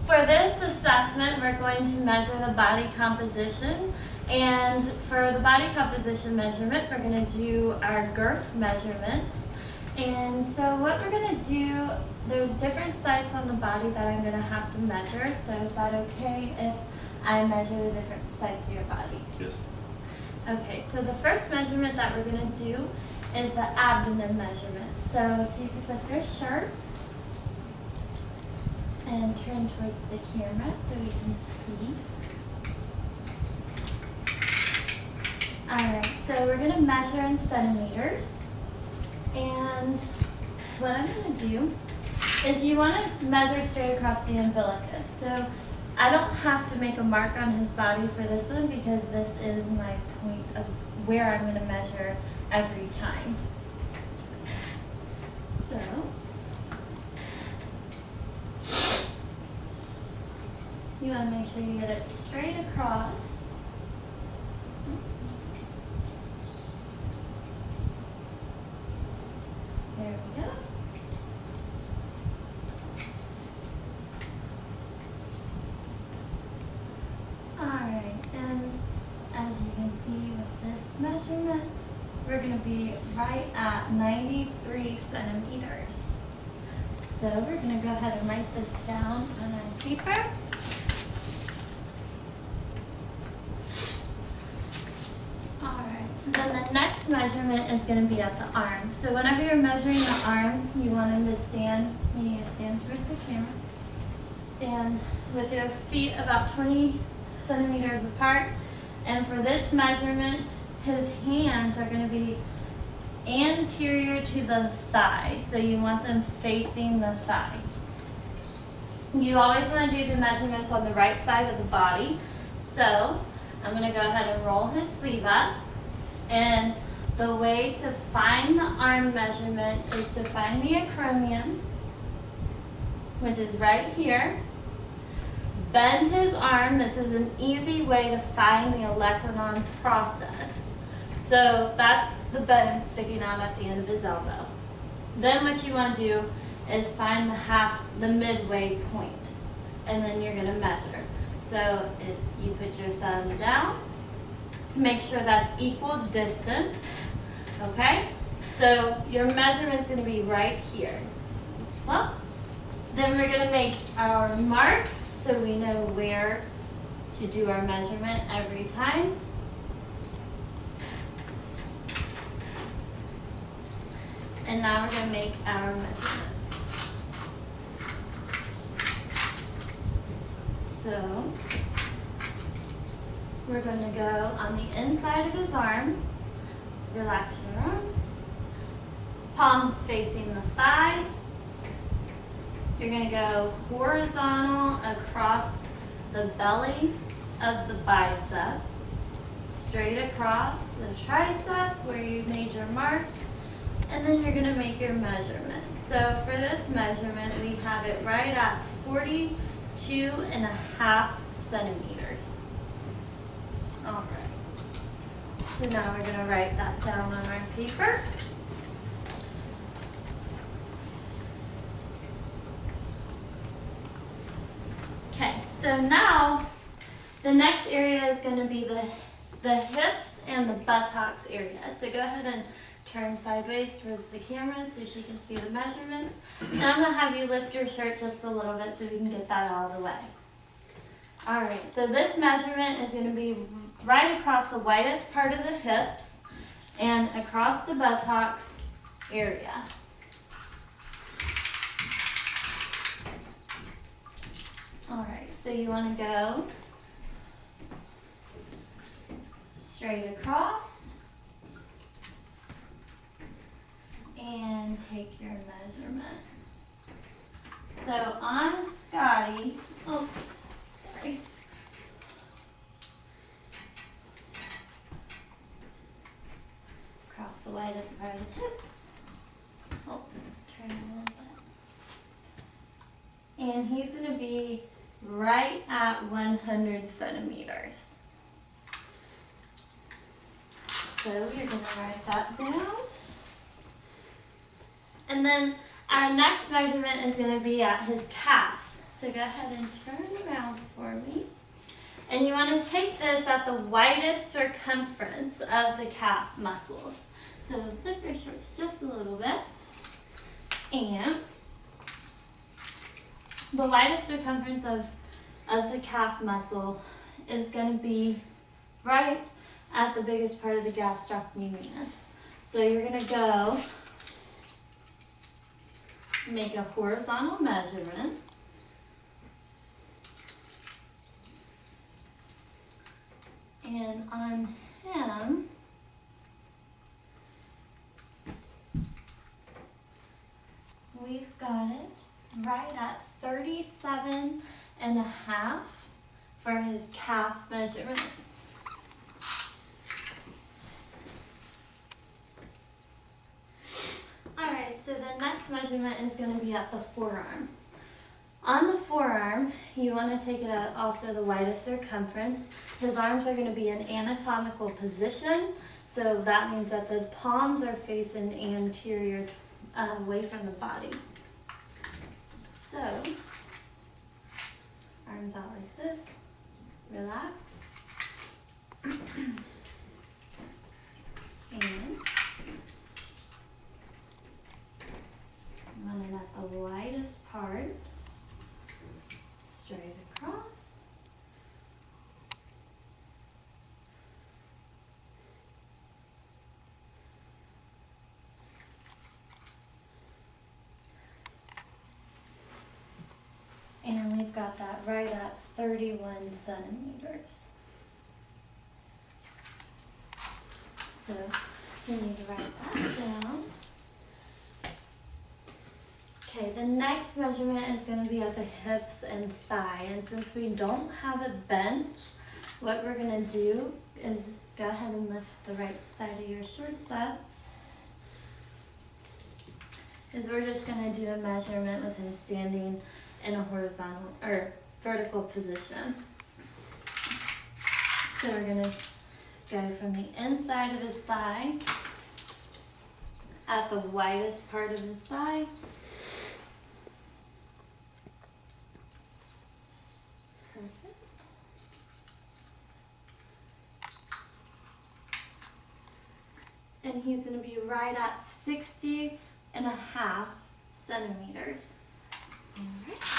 For this assessment, we're going to measure the body composition. And for the body composition measurement, we're going to do our girth measurements. And so what we're going to do, there's different sites on the body that I'm going to have to measure. So is that okay if I measure the different sites of your body? Yes. Okay, so the first measurement that we're going to do is the abdomen measurement. So if you could lift your shirt and turn towards the camera so we can see. Alright, so we're going to measure in centimeters. And what I'm going to do is you want to measure straight across the umbilicus. So I don't have to make a mark on his body for this one because this is my point of where I'm going to measure every time. So you want to make sure you get it straight across. There we go. Alright, and as you can see with this measurement, we're going to be right at 93 centimeters. So we're going to go ahead and write this down on our paper. Then the next measurement is going to be at the arm. So whenever you're measuring the arm, you want him to stand, you need to stand towards the camera. Stand with your feet about 20 centimeters apart. And for this measurement, his hands are going to be anterior to the thigh. So you want them facing the thigh. You always want to do the measurements on the right side of the body. So I'm going to go ahead and roll his sleeve up. And the way to find the arm measurement is to find the acromion, which is right here. Bend his arm. This is an easy way to find the olecranon process. So that's the bone sticking out at the end of his elbow. Then what you want to do is find the midway point, and then you're going to measure. So you put your thumb down. Make sure that's equal distance, okay? So your measurement's going to be right here. Well, then we're going to make our mark so we know where to do our measurement every time. And now we're going to make our measurement. So we're going to go on the inside of his arm. Relax your arm. Palms facing the thigh. You're going to go horizontal across the belly of the bicep. Straight across the tricep where you made your mark. And then you're going to make your measurement. So for this measurement, we have it right at 42.5 centimeters. All right. So now we're going to write that down on our paper. Okay, so now the next area is going to be the hips and the buttocks area. So go ahead and turn sideways towards the camera so she can see the measurements. And I'm going to have you lift your shirt just a little bit so we can get that out of the way. All right, so this measurement is going to be right across the widest part of the hips and across the buttocks area. All right, so you want to go straight across and take your measurement. So on Scotty, oh, sorry. Across the widest part of the hips. Oh, turn a little bit. And he's going to be right at 100 centimeters. So you're going to write that down. And then our next measurement is going to be at his calf. So go ahead and turn around for me. And you want to take this at the widest circumference of the calf muscles. So lift your shorts just a little bit. And the widest circumference of the calf muscle is going to be right at the biggest part of the gastrocnemius. So you're going to go make a horizontal measurement. And on him, we've got it right at 37 and a half for his calf measurement. Alright, so the next measurement is going to be at the forearm. On the forearm, you want to take it at also the widest circumference. His arms are going to be in anatomical position, so that means that the palms are facing anterior away from the body. So, arms out like this, relax, and run it at the widest part. Straight across. And we've got that right at 31 centimeters. So we need to write that down. Okay, the next measurement is going to be at the hips and thigh. And since we don't have a bench, what we're going to do is go ahead and lift the right side of your shorts up. Is we're just going to do a measurement with him standing in a horizontal or vertical position. So we're going to go from the inside of his thigh at the widest part of his thigh. Perfect. And he's going to be right at 60 and a half centimeters. All right.